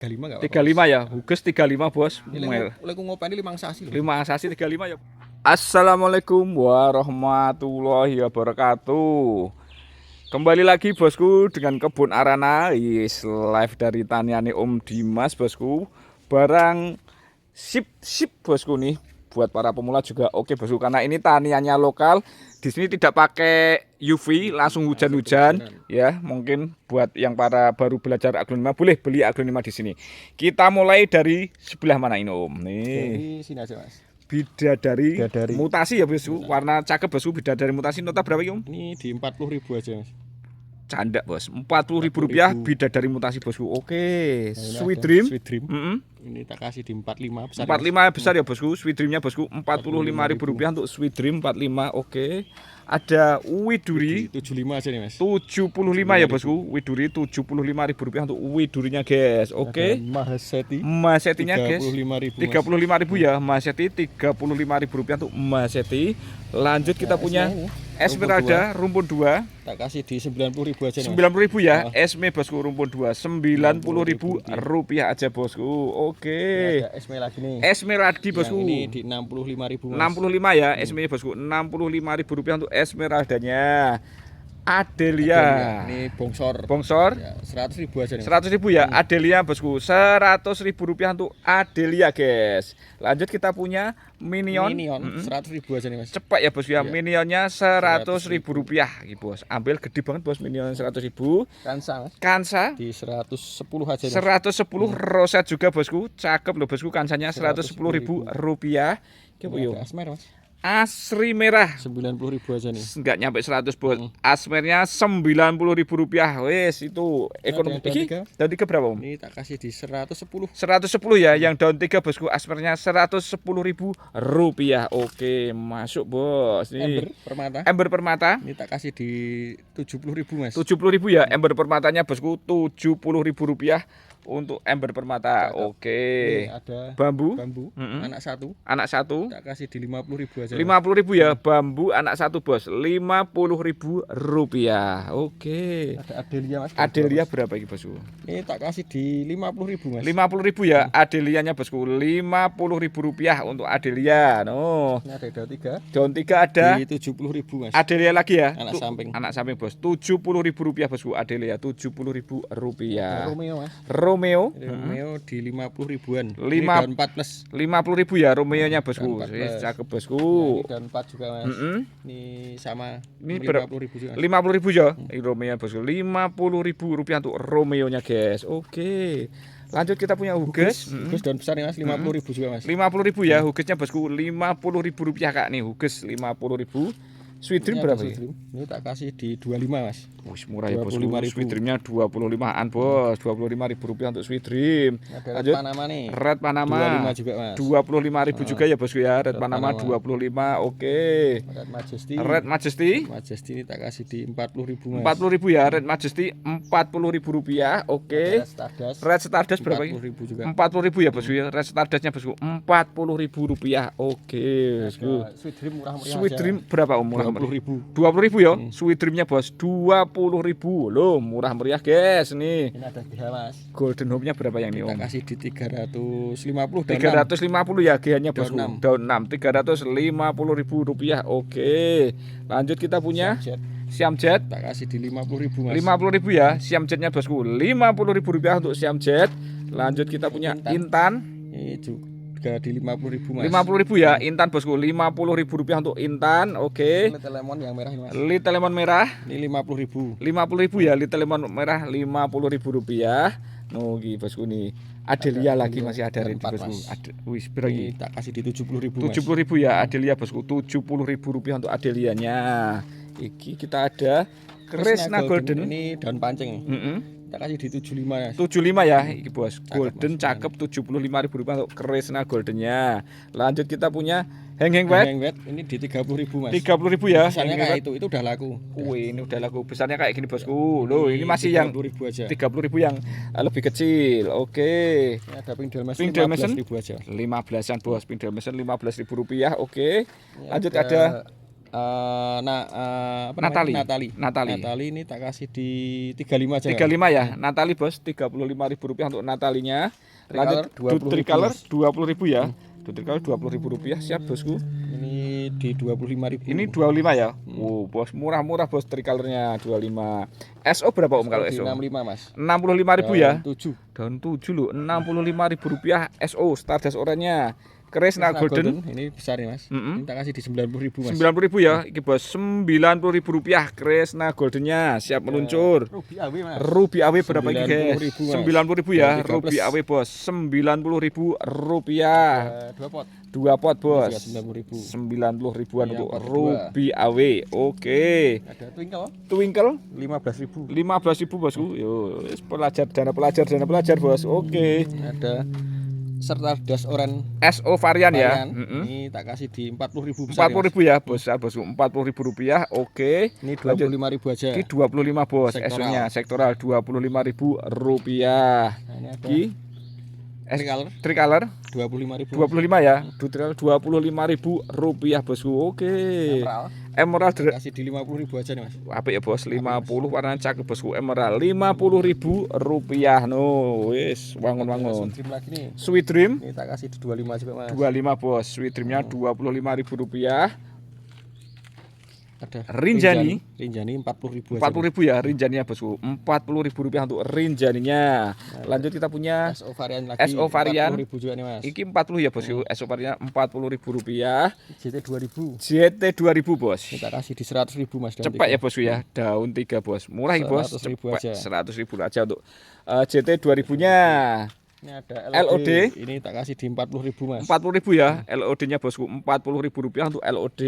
35 enggak apa-apa. 35 ya, Huges 35 bos. Oleh ku ngopeni 5 sasi lho. 5 sasi 35 ya. Assalamualaikum warahmatullahi wabarakatuh. Kembali lagi bosku dengan kebun arana live dari taniane Om Dimas bosku. Barang sip bosku nih. Buat para pemula juga oke bosku, karena ini taniannya lokal. Di sini tidak pakai UV, langsung hujan-hujan ya. Mungkin buat yang para baru belajar aglonema boleh beli aglonema di sini. Kita mulai dari sebelah mana ini Om? Nih. Dari sini aja Mas. Bidadari mutasi ya bosku. Warna cakep bosku, bidadari mutasi. Nota berapa Om? Ini di 40.000 aja Mas. Canda bos, Rp40.000 bidadari mutasi bosku. Oke, Sweet Dream. Ini tak kasih di 45 besar. 45 besar ya bosku. Sweet Dreamnya bosku Rp45.000 untuk Sweet Dream 45. Oke. Ada Widuri 75 aja nih Mas. 75 ya bosku. Widuri Rp75.000 untuk Widurinya guys. Oke. Mahasetinya guys 35.000 ya. Mahaseti Rp35.000 untuk Mahaseti. Lanjut kita punya Esmeralda rumpun 2. Tak kasih di 90.000 aja nih. 90.000 ya. Esme bosku rumpun 2 Rp90.000 aja bosku. Oke. Ada Esme lagi nih. Esme lagi bosku. Ini di 65.000 Mas. 65 ya. Esme bosku Rp65.000 untuk Esmeraldanya. Adelia. Ini bongsor. Ya, 100.000 aja nih. 100.000 ya. Adelia bosku Rp100.000 untuk Adelia guys. Lanjut kita punya Minion. 100.000 aja nih Mas. Cepat ya bos ya. Minionnya Rp100.000 gitu bos. Ambil gede banget bos, minion 100.000. Kansa Mas. Kansa di 110 aja nih. 110 roset juga bosku. Cakep loh bosku, kansanya Rp110.000. Ada Asmer Mas. Asri merah 90.000 aja nih. enggak nyampe 100 bos. Asmernya Rp90.000. Wes itu ekonomi iki. Daun 3 berapa Om? Ini tak kasih di 110. 110 ya, yang daun 3 bosku. Asmernya Rp110.000. Oke, masuk bos. Nih. Ember permata. Ini tak kasih di 70.000 Mas. 70.000 ya, ember permatanya bosku. Rp70.000 untuk ember permata. Oke. Ini ada bambu. Anak satu. Tak kasih di 50.000 aja. 50.000 ya, bambu anak satu bos. Rp50.000. Oke. Ada Adelia Mas. Adelia berapa ini bosku? Ini tak kasih di 50.000 Mas. 50.000 ya, Adelianya bosku. Rp50.000 untuk Adelia. No. Ini ada daun 3. Daun 3 ada di 70.000 Mas. Adelia lagi ya. Anak samping bos. Rp70.000 bosku. Adelia Rp70.000. Romeo Mas. Romeo di 50.000-an. 50.000 ya Romeonya bosku. Cakep bosku. Ini daun 4 juga Mas. Ini sama. Ini 50.000 juga. 50.000 ya. Romeo bosku. Rp50.000 untuk Romeonya guys. Oke. Lanjut kita punya Huges. Huges daun besar nih Mas, 50.000 juga Mas. 50.000 ya Hugesnya bosku. Rp50.000 Kak nih Huges 50.000. Sweet Dream berapa ya? Ini tak kasih di 25 Mas. Wih, murah ya bosku. Sweet Dreamnya 25-an bos. Rp25.000 untuk Sweet Dream. Ada Red Panama nih. Red Panama 25 juga Mas. Rp25.000 juga ya bosku ya. Red Panama 25. Oke. Red Majesty ini tak kasih di 40.000 Mas. 40.000 ya. Red Majesty Rp40.000. Oke. Red Stardust berapa ini? 40.000 juga. 40.000 ya bosku ya. Red Stardustnya bosku Rp40.000. Oke bosku. Sweet Dream murah-murah. Sweet Dream berapa Om? 20.000. 20.000 ya. Sweet Dreamnya bos 20.000 loh, murah meriah guys nih. Ini ada GH Mas. Golden Hope-nya berapa yang ini Om? Kita kasih di 350. 350 ya GH-nya bosku. Daun 6 Rp350.000. Oke. Lanjut kita punya Siamjet. Tak kasih di 50.000 Mas. 50.000 ya. Siamjetnya bosku Rp50.000 untuk Siamjet. Lanjut kita punya Intan. Ini juga di 50.000 Mas. 50.000 ya Intan bosku. Rp50.000 untuk Intan. Oke. Little Lemon yang merah ini Mas. Little Lemon merah. Ini 50.000. 50.000 ya Little Lemon merah Rp50.000. Nugi bosku nih. Adelia lagi masih ada ready bosku. Wis berapa? Tak kasih di 70.000 Mas. 70.000 ya Adelia bosku. Rp70.000 untuk Adelianya. Iki kita ada Kresna Golden. Ini daun pancing. Tak kasih di 75 Mas. 75 ya iki bos. Golden cakep Rp75.000 untuk Kresna Goldennya. Lanjut kita punya Heng Wet. Ini di 30.000 Mas. 30.000 ya. Besarnya kayak itu udah laku. Wih, ini udah laku. Besarnya kayak gini bosku. Loh, ini masih yang 30.000 aja. 30.000 yang lebih kecil. Oke. Ini ada Pink Dalmatian 15.000 aja. 15-an bos. Pink Dalmatian Rp15.000. Oke. Lanjut ada Natali. Natali ini tak kasih di 35 aja. 35 ya. Natali bos, Rp35.000 untuk Natalinya. Lanjut Tricolor 20.000 ya. Tricolor Rp20.000 siap bosku. Ini di 25.000. Ini 25 ya. Bos murah-murah bos Tricolornya 25. SO berapa Om kalau SO? 65 Mas. 65.000 ya. 7. Daun 7 loh, Rp65.000 SO Stardust oranye. Kresna Golden ini besar nih Mas. Ini tak kasih di 90.000 Mas. 90.000 ya. Iki bos Rp90.000 Kresna Goldennya siap meluncur. Ruby AW Mas. Ruby AW berapa iki guys? 90.000 ya. Ruby AW bos Rp90.000. 2 pot bos. 90.000. 90.000-an untuk Ruby AW. Oke. Ada Twinkle 15.000. 15.000 bosku. Yo, dana pelajar bos. Oke. Ada Stardust Orange SO varian ya. Ini tak kasih di 40.000 40.000 ya bos. Bosku Rp40.000. Oke. Ini 25.000 aja. Ini 25 bos. SO-nya sektoral Rp25.000. Nah, ini ada Tricolor 25.000. 25 ya. Tricolor Rp25.000 bosku. Oke. Emerald kasih di 50.000 aja nih Mas. Apa ya bos? 50 warna cakep bosku. Emerald Rp50.000. No, wis wangun-wangun. Sweet Dream ini tak kasih di 25 aja Mas. 25 bos. Sweet Dreamnya Rp25.000. Ada Rinjani 40.000 aja. 40.000 ya Rinjaninya bosku. Rp40.000 untuk Rinjaninya. Lanjut kita punya SO varian lagi. SO varian 40.000 juga nih Mas. Iki 40 ya bosku. SO varian Rp40.000. JT 2000 bos. kita kasih di 100.000 Mas. Cepat ya bosku ya. Daun 3 bos. Murah ya bos. 100.000 aja. 100.000 aja untuk JT 2000-nya. Ini ada LOD. Ini tak kasih di 40.000 Mas. 40.000 ya. LOD-nya bosku Rp40.000 untuk LOD.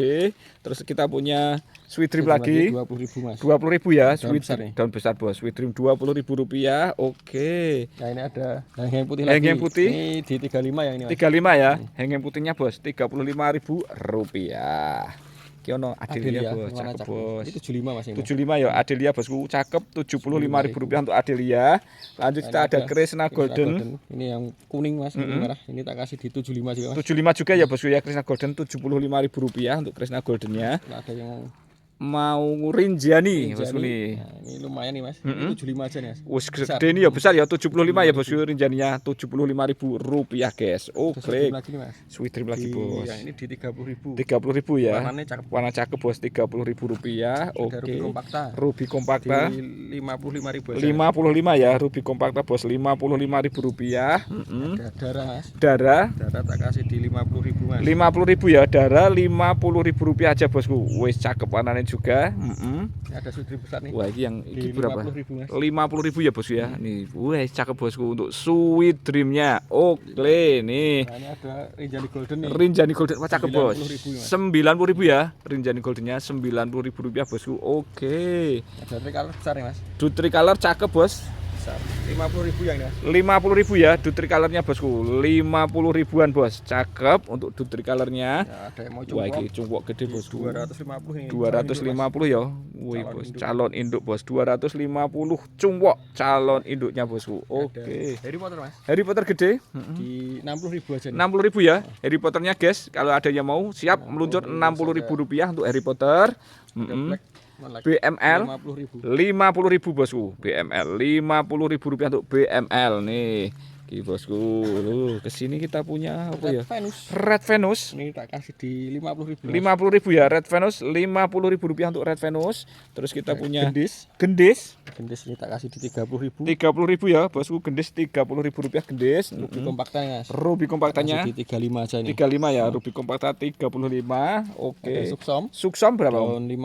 Terus kita punya Sweet Dream lagi 20.000 Mas. 20.000 ya. Daun Sweet besar nih. Daun besar bos. Sweet Dream Rp20.000. Oke. Nah ini ada heng putih Heng lagi. putih. Ini di 35 yang ini Mas. 35 ya. Heng putihnya bos Rp35.000. Ki ono Adelia bos, cakep bos. Itu 75 Mas ini. 75 ya Adelia bosku, cakep Rp75.000 untuk Adelia. Lanjut kita ada Kresna Golden. Ini yang kuning Mas, kuning merah. Ini tak kasih di 75 juga Mas. 75 juga ya bosku ya Kresna Golden Rp75.000 untuk Kresna Goldennya. Nah, ada yang mau Rinjani bosku nih. Nah, ini lumayan nih Mas. Ini 75 aja nih Mas. Wis gede ini ya besar ya 75 ya bosku Rinjaninya Rp75.000 guys. Oke. Sweet Dream lagi bos. Yang ini di 30.000. 30.000 ya. Warnanya cakep. Warna cakep bos Rp30.000. Oke. Ruby Compacta. Di 55.000 aja. 55 ya Ruby Compacta bos Rp55.000. Ada Dara Mas. Dara tak kasih di 50.000 Mas. 50.000 ya Dara Rp50.000 aja bosku. Wis cakep warnanya juga. Ada Sweet Dream besar nih. Wah ini yang ini berapa? 50.000 Mas. 50.000 ya bosku ya. Nih, wah cakep bosku untuk Sweet Dreamnya. Oke nih. Nah, ini ada Rinjani Golden nih. Rinjani Golden wah cakep bos. 90.000 90.000 ya. Rinjani Goldennya Rp90.000 bosku. Oke. Ada Tricolor besar nih Mas. Tricolor cakep bos. Besar. 50.000 yang ini Mas. 50.000 ya Tricolornya bosku. 50.000-an bos. Cakep untuk Tricolornya. Ya, ada yang mau Wah cungkok. ini cungkok gede bosku. 250 ini. 250 ya. Wih bos, calon induk bos 250 cungkok calon induknya bosku. Oke. Harry Potter Mas. Harry Potter gede Di 60.000 aja nih. 60.000 ya. Harry Potternya guys, kalau ada yang mau siap meluncur Rp60.000 untuk Harry Potter. BML 50.000 bosku. BML Rp50.000 untuk BML nih. Bosku, kesini kita punya apa ya? Red Venus. Ini tak kasih di 50.000. 50.000 ya Red Venus, Rp50.000 untuk Red Venus. Terus kita punya Gendis ini tak kasih di 30.000. 30.000 ya bosku. Gendis Rp30.000 Gendis. Ruby Compacta Mas. Ruby Compactanya di 35 aja nih. 35 ya. Ruby Compacta 35. Oke. Suksom berapa? Tahun 60.000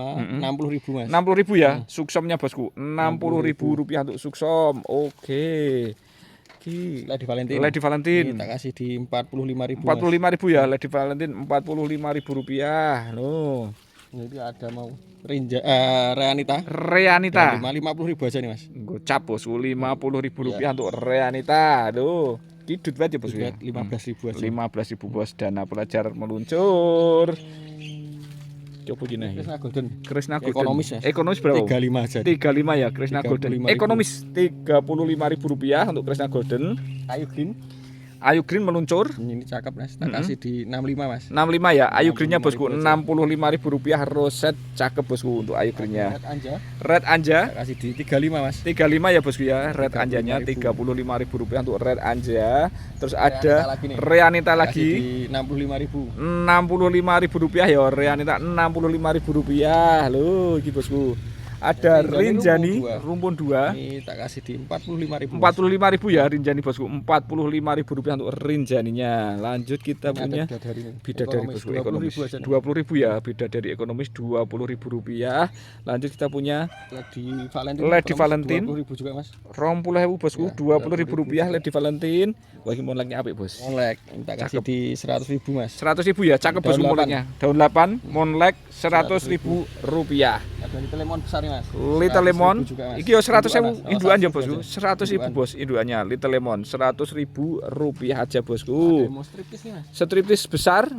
Mas. 60.000 ya. Suksomnya bosku. Rp60.000 untuk Suksom. Oke. Lady Valentine. Ini tak kasih di 45.000. 45.000 ya Lady Valentine Rp45.000. Loh. Ini ada mau Reanita. 50.000 aja nih Mas. Gocap bosku Rp50.000 untuk Reanita. Aduh. Kidut banget ya bosku ya. 15.000 aja. 15.000 bos dana pelajar meluncur. Coba gini. Kresna Golden. Ekonomis berapa? 35 aja. 35 ya Kresna Golden. Ekonomis Rp35.000 untuk Kresna Golden. Ayu Green meluncur. Ini cakep Mas, tak kasih di 65 Mas. 65 ya. Ayu Greennya bosku Rp65.000 roset cakep bosku untuk Ayu Greennya. Red Anja Tak kasih di 35 Mas. 35 ya bosku ya. Red Anjanya Rp35.000 untuk Red Anja. Terus ada Reanita lagi di 65.000. Rp65.000 ya. Reanita Rp65.000 loh iki bosku. Ada Rinjani rumpun 2. Ini tak kasih di 45.000. 45.000 ya Rinjani bosku. Rp45.000 untuk Rinjaninya. Lanjut kita punya bidadari bosku ekonomis. 20.000 ya, bidadari ekonomis Rp20.000. Lanjut kita punya Lady Valentine 20.000 juga Mas. 20.000 bosku, Rp20.000 Lady Valentine. Wah ini monleknya apik bos. Monlek, tak kasih di 100.000 Mas. 100.000 ya, cakep bosku monleknya. Daun 8 monlek Rp100.000. Ada Little Lemon besar nih Mas. Little Lemon iki yo 100.000 indukan ya bosku. 100.000 bos indukannya Little Lemon. Rp100.000 aja bosku. Striptis nih Mas. Striptis besar,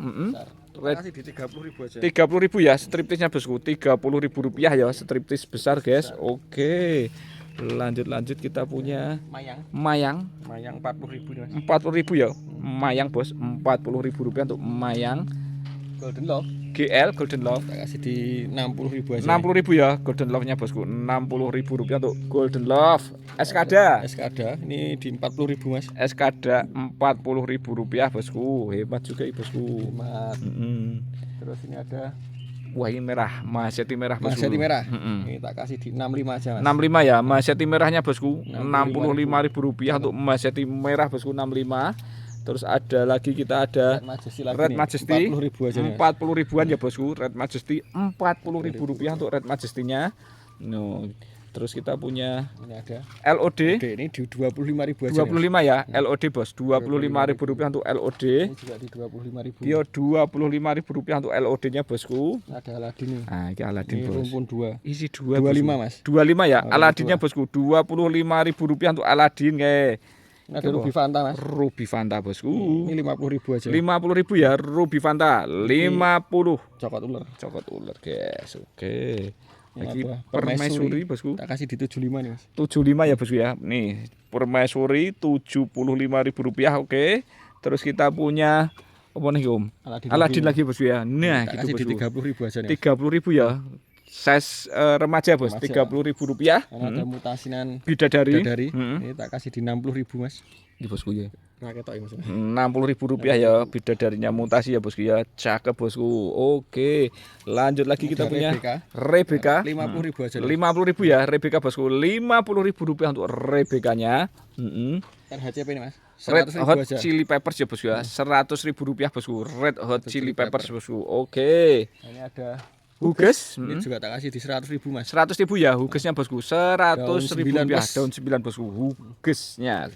Kasih di 30.000 aja. 30.000 ya striptisnya bosku. Rp30.000 ya striptis besar guys. Oke. Lanjut kita punya Mayang 40.000 nih Mas. 40.000 ya. Mayang bos, Rp40.000 untuk Mayang. Golden Love GL Golden Love tak kasih di 60.000 aja. 60.000 ya Golden Love-nya bosku. Rp60.000 untuk Golden Love. Eskada ini di 40.000 Mas. Eskada Rp40.000 bosku. Hebat juga bosku. Hebat. Terus ini ada wah ini merah, Maserati merah bosku. Maserati merah. Ini tak kasih di 65 aja Mas. 65 ya, Maserati merahnya bosku. Rp65.000 untuk Maserati merah bosku 65. Terus ada lagi kita ada Red Majesty 40.000 aja nih. 40.000-an ya bosku. Red Majesty Rp40.000 untuk Red Majesty-nya. No. Terus kita punya ini ada LOD. Ini di 25.000 aja. 25 ya, LOD bos. Rp25.000 untuk LOD. Ini juga di 25.000. Dia Rp25.000 untuk LOD-nya bosku. Ada Aladin nih. Nah, ini Aladin ini bos. rumpun 2. Isi 2 25 Mas. 25 ya, Aladinnya bosku. Rp25.000 untuk Aladin kayak. Ada Ruby Fanta Mas. Ruby Fanta bosku. Ini 50.000 aja. 50.000 ya Ruby Fanta. 50. Coklat ular guys. Oke. Lagi permaisuri bosku. Tak kasih di 75 nih Mas. 75 ya bosku ya. Nih, permaisuri Rp75.000. Oke. Terus kita punya apa nih Om? Aladin lagi bosku ya. Nah, gitu bosku. Di 30.000 aja nih. 30.000 ya. Size remaja bos, Rp30.000. Ada mutasinan bidadari. Ini tak kasih di 60.000 Mas. Di bosku ya. Nah, ketok Mas. Rp60.000 ya bidadarinya mutasi ya bosku ya. Cakep bosku. Oke. Lanjut lagi kita punya Rebecca. 50.000 aja. 50.000 ya Rebecca bosku. Rp50.000 untuk Rebecca-nya. RHCP ini Mas. Red Hot Chili Peppers ya bosku ya. Rp100.000 bosku. Red Hot Chili Peppers bosku. Oke. Ini ada Huges, ini juga tak kasih di 100.000 Mas. 100.000 ya Hugesnya bosku. Rp100.000 daun 9 bosku. Hugesnya.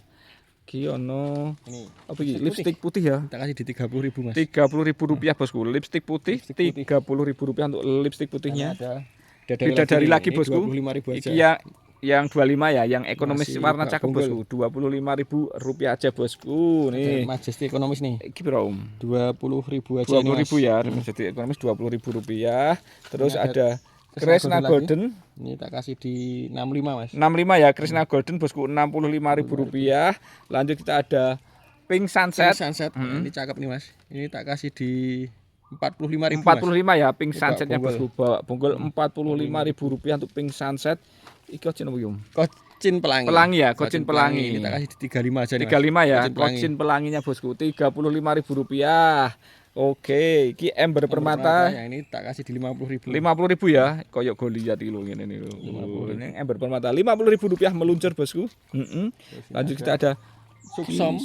Kiono. Ini apa ini? Lipstick putih ya. Tak kasih di 30.000 Mas. Rp30.000 bosku. Lipstick putih Rp30.000 untuk lipstick putihnya. Ada bidadari lagi bosku. 25.000 aja. Iki ya yang 25 ya, yang ekonomis warna cakep bosku. Rp25.000 aja bosku. Nih. Majesty ekonomis nih. Iki berapa Om? 20.000 aja. 20.000 ya, Majesty ekonomis Rp20.000. Terus ada Krishna Golden. Ini tak kasih di 65 Mas. 65 ya, Krishna Golden bosku. Rp65.000. Lanjut kita ada Pink Sunset. Ini cakep nih Mas. Ini tak kasih di 45.000 45 ya Pink Sunsetnya bosku. Bonggol Rp45.000 untuk Pink Sunset. Iki kocin apa Yum? Kocin pelangi. Pelangi ya, kocin pelangi. Ini tak kasih di 35 aja nih. 35 ya, kocin pelanginya bosku. Rp35.000. Oke, iki ember permata. Yang ini tak kasih di 50.000. 50.000 ya. Koyok Goliat iki lho ngene niku. Ini ember permata Rp50.000 meluncur bosku. Lanjut kita ada Suksom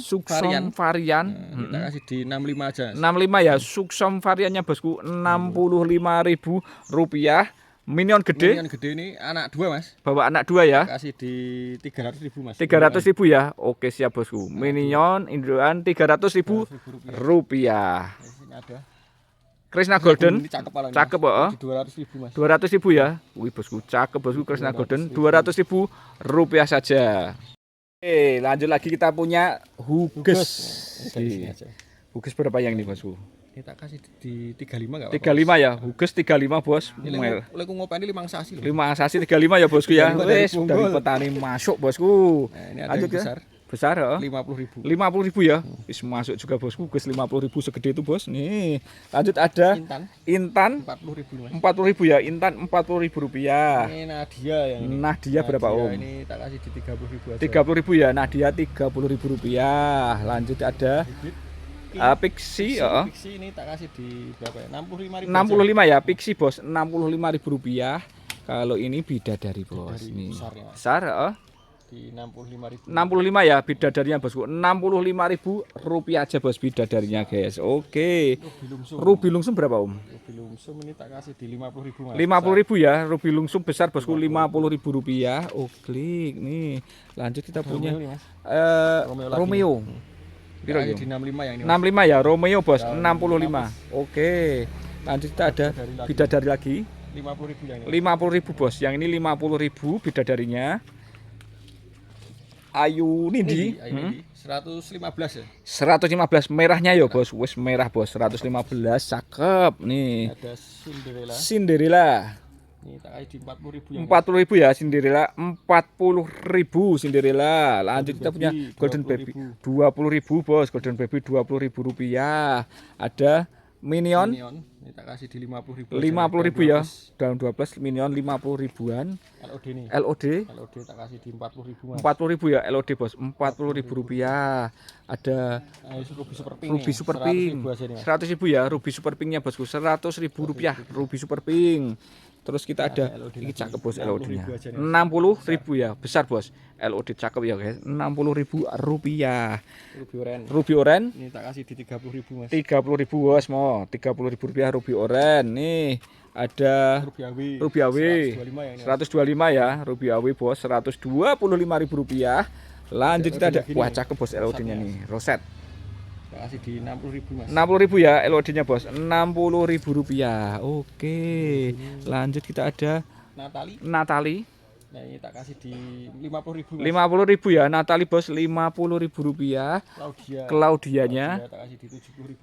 varian. Kita kasih di 65 aja. 65 ya, Suksom variannya bosku. Rp65.000. Minion gede ini anak 2 Mas. Bawa anak 2 ya. Kasih di 300.000 Mas. 300.000 ya. Oke siap bosku. Minion indukan Rp300.000. Ini ada Krishna Golden. Cakep heeh. 200.000 Mas. 200.000 ya. Wih bosku, cakep bosku Krishna Golden. Rp200.000 saja. Oke, lanjut lagi kita punya Huges. Huges berapa yang ini bosku? Ini tak kasih di 35 enggak apa-apa. 35 ya, Huges 35 bos. Oleh ngopeni 5 sasi lho. 5 sasi 35 ya bosku ya. Wis dari petani masuk bosku. Nah, ini ada yang besar. Besar ya? 50.000. 50.000 ya. Wis masuk juga bosku, guys 50.000 segede itu bos. Nih, lanjut ada Intan 40.000 Mas. 40.000 ya, Intan 40.000 rupiah. Ini Nadia yang ini. Nadia berapa Om? Ini tak kasih di 30.000 aja. 30.000 ya, Nadia 30.000 rupiah. Lanjut ada Pixie, Pixie ini tak kasih di berapa ya? 65.000. 65 ya, Pixie bos, 65.000 rupiah. Kalau ini bidadari bos, nih besar di 65.000. 65 ya bidadarinya bosku, 65.000 rupiah aja bos bidadarinya guys. Oke. Ruby lungsum berapa Om? Ruby lungsum ini tak kasih di 50.000 Mas. 50.000 ya, ruby lungsum besar bosku 50.000 rupiah. Oke, nih lanjut kita punya Romeo. Piro di 65 yang ini. 65 ya, Romeo bos 65. Oke. Lanjut kita ada bidadari lagi. 50.000 yang ini. 50.000 bos, yang ini 50.000 bidadarinya. Ayu Nindi, 115 ya. 115 merahnya ya bos, wes merah bos, 115 cakep nih. Ada Cinderella. Ini tak kasih di 40.000 yang 40.000 ya Cinderella, 40.000 Cinderella. Lanjut kita punya Golden Baby 20.000 bos, Golden Baby 20.000 rupiah. Ada Minion. Ini tak kasih di 50.000. 50.000 ya. Daun 12 Minion 50 ribuan. LOD nih. LOD tak kasih di 40.000 Mas. 40.000 ya LOD bos, 40.000 rupiah. Ada Ruby Super Pink. 100.000 ya Ruby Super Pinknya bosku, 100.000 rupiah Ruby Super Pink. Terus kita ada ini cakep bos LOD-nya. 60.000 ya, besar bos. LOD cakep ya guys. 60.000 rupiah. Ruby Oren. Ini tak kasih di 30.000 Mas. 30.000 bos mau. 30.000 rupiah Ruby Oren. Nih ada Ruby AW. 125 ya Ruby AW bos, 125.000 rupiah. Lanjut kita ada wah cakep bos LOD-nya nih, roset. Kasih di 60.000 Mas. 60.000 ya LOD-nya bos, 60.000 rupiah. Oke. Lanjut kita ada Natali. Nah, ini tak kasih di 50.000 Mas. 50.000 ya Natali bos, 50.000 rupiah. Claudianya tak kasih di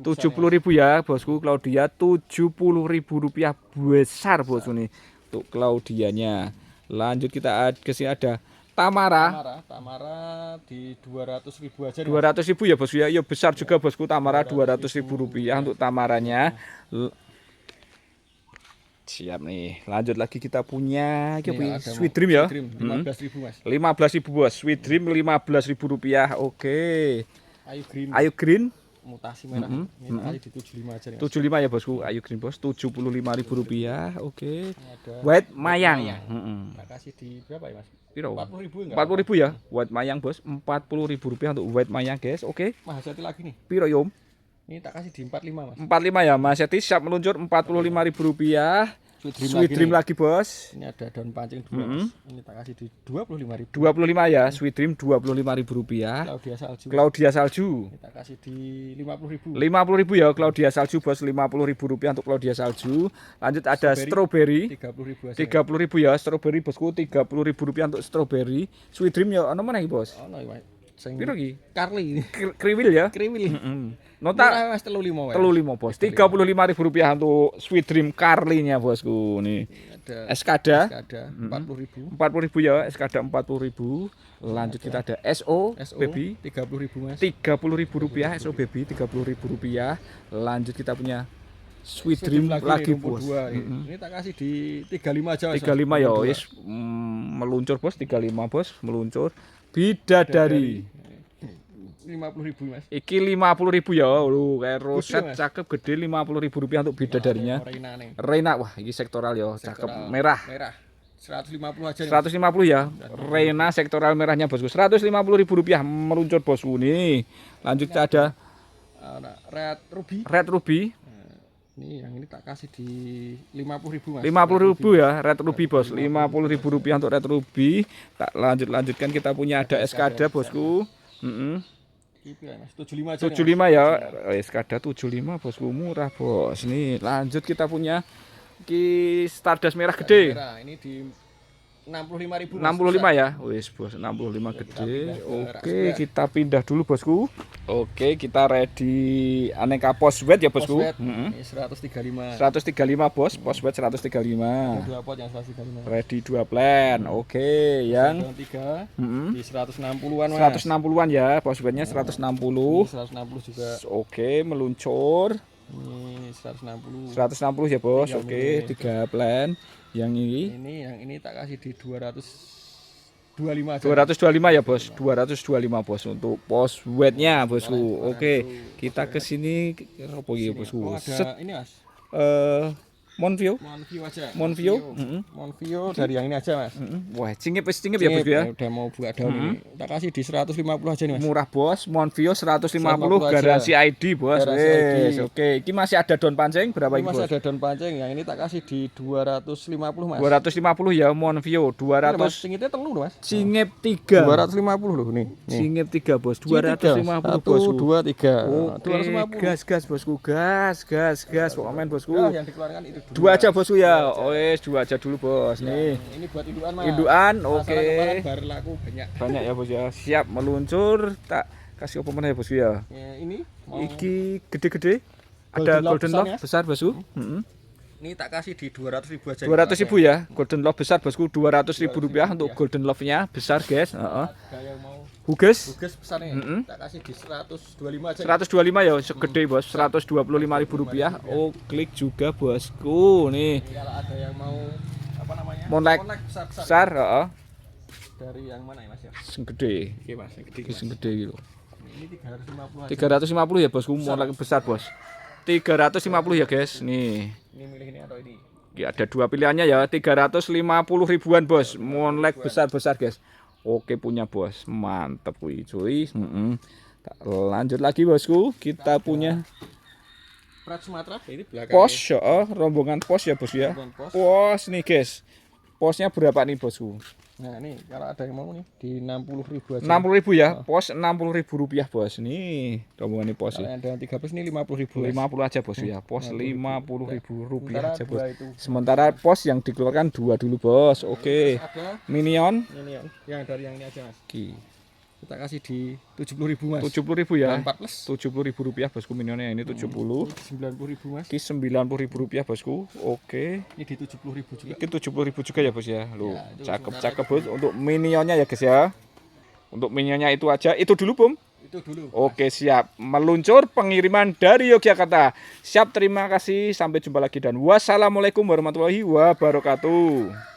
70.000 ya bosku, Claudia 70.000 rupiah besar bos ini untuk Claudianya. Lanjut kita ke sini ada Tamara di 200.000 aja. 200.000 ya bosku ya. Ya besar juga bosku Tamara 200.000 rupiah untuk Tamaranya. Siap nih. Lanjut lagi kita punya Sweet Dream ya. 15.000 Mas. 15.000 bos. Sweet Dream 15.000 rupiah. Oke. Ayu Green mutasi merah. Ini kali di 75 aja nih. 75 ya bosku. Ayu Green bos 75.000 rupiah. Oke. White Mayang. Tak kasih di berapa ya Mas? 40.000 ya. White Mayang bos, 40.000 rupiah untuk White Mayang guys. Oke. Mas Yati lagi nih. Piro Yom? Ini tak kasih di 45 Mas. 45 ya Mas Yati, siap meluncur 45.000 rupiah. Sweet Dream lagi bos. Ini ada daun pancing 2 Mas. Ini tak kasih di 25.000. 25 ya Sweet Dream 25.000 rupiah. Claudia Salju. Ini tak kasih di 50.000. 50.000 ya Claudia Salju bos, 50.000 rupiah untuk Claudia Salju. Lanjut ada Strawberry 30.000 ya Strawberry bosku, 30.000 rupiah untuk Strawberry. Sweet Dream ya ono mana iki bos? Ono iki piro iki? Carly. Kriwil ya? Kriwil. Nota 35 bos. 35.000 rupiah untuk Sweet Dream Carly-nya bosku nih. Ada Eskada 40.000. 40.000 ya, Eskada 40.000. Lanjut kita ada SO Baby 30.000 Mas. 30.000 rupiah SO Baby 30.000 rupiah. Lanjut kita punya Sweet Dream lagi bos. Ini tak kasih di 35 aja. 35 ya, wis meluncur bos, 35 bos, meluncur. Bidadari 50.000 Mas. Iki 50.000 ya, lu kayak roset cakep gede 50.000 rupiah untuk bidadarinya. Reina, wah ini sektoral ya, cakep merah. 150 aja. 150 ya, Reina sektoral merahnya bosku. 150.000 rupiah meluncur bosku nih. Lanjut kita ada Red Ruby. Ini yang ini tak kasih di 50.000 Mas. 50.000 ya Red Ruby bos, 50.000 rupiah untuk Red Ruby. Tak lanjutkan kita punya ada Eskada bosku. 75 ya Eskada 75 bosku, murah bos. Nih lanjut kita punya Stardust merah gede. Ini di 65.000. 65 ya. Wis bos, 65 gede. Oke, kita pindah dulu bosku. Oke, kita ready aneka Poswet ya bosku. Ini 135. 135 bos, Poswet 135. Dua pot yang 135. Ready 2 plan. Oke, yang Yang 3 di 160-an Mas. 160-an ya, Poswetnya 160. 160 juga. Oke, meluncur. Ini 160. 160 ya bos. Tiga Oke, mili. 3 plan. Yang ini Yang ini tak kasih di 225 aja. 225 ya bos, 225 bos untuk Poswetnya bosku. Oke, kita ke sini apa ya bosku? Oh, ada ini Mas. Monvio. Monvio aja. Monvio. Monvio dari yang ini aja Mas. Wah, cingip ya bosku ya. Udah mau buka daun ini. Tak kasih di 150 aja nih Mas. Murah bos, Monvio 150 150 garansi ID bos. Garansi Wes, ID. oke. Ini masih ada daun pancing berapa Ini ini masih bos? ada daun pancing. Yang ini tak kasih di 250 Mas. 250 ya Monvio, Mas, 200 singitnya telu loh Mas. cingip 3. 250 loh nih. Cingip 3 bos, 250 250 bosku. 1 2 3. Oke, 250. gas bosku, gas. Pokoknya bosku. Nah, yang dikeluarkan itu dulu. Dua aja bosku ya. Wes, 2 aja dulu bos. Nih. Ini buat indukan Mas. Indukan, Masalah oke. kemarin baru laku banyak. Banyak ya bos ya. Siap meluncur. Tak kasih apa mana ya bosku ya. Ya, ini mau Iki gede-gede. Ada Golden golden Love love besar bosku. ini tak kasih di 200.000 aja. 200.000 ya. Golden love besar bosku. 200.000 rupiah untuk golden love-nya besar guys. Ada yang mau Huges buges besar nih. Tak kasih di 125 aja. 125 ya segede bos. 125.000 rupiah. Oh klik juga bosku nih. Ini kalau ada yang mau apa namanya? Monlek besar-besar. besar. Dari yang mana ya Mas ya? Sing gede. Oke Mas, yang gede. Sing gede gitu. Ini 350 aja. 350 ya bosku. Monlek besar bos. 350 ya guys. Nih. Ini milih ini atau ini? Ya, ada 2 pilihannya ya. 350 ribuan bos. Monlek besar-besar guys. Oke punya bos. Mantep wih cuy. Tak lanjut lagi bosku. Kita punya Prat Sumatera ini belakang. pos ya. Rombongan pos ya bos ya. Rombongan pos. Pos nih guys. Posnya berapa nih bosku? Nah, ini kalau ada yang mau nih di 60.000 aja. 60.000 ya. Pos 60.000 rupiah bos. Nih rombongan nih pos Kalau ya. yang ada 13 ini 50.000. 50 aja bos ya. Pos 50.000 rupiah aja bos. Dua itu. Sementara pos yang dikeluarkan 2 dulu bos. Oke. Ada Minion. ini yang dari yang ini aja Mas. Ki. Kita kasih di 70.000 Mas. 70.000 ya. 4 plus 70.000 rupiah bosku minionnya ini 70. 90.000 Mas. Ki 90.000 rupiah bosku. Oke. Ini di 70.000 juga. Ini 70.000 juga ya bos ya. Loh, Ya, itu cakep bos untuk minionnya ya guys ya. Untuk minionnya itu aja. Itu dulu Bum. Itu dulu. Oke siap. Meluncur pengiriman dari Yogyakarta. Siap terima kasih. Sampai jumpa lagi dan wassalamualaikum warahmatullahi wabarakatuh.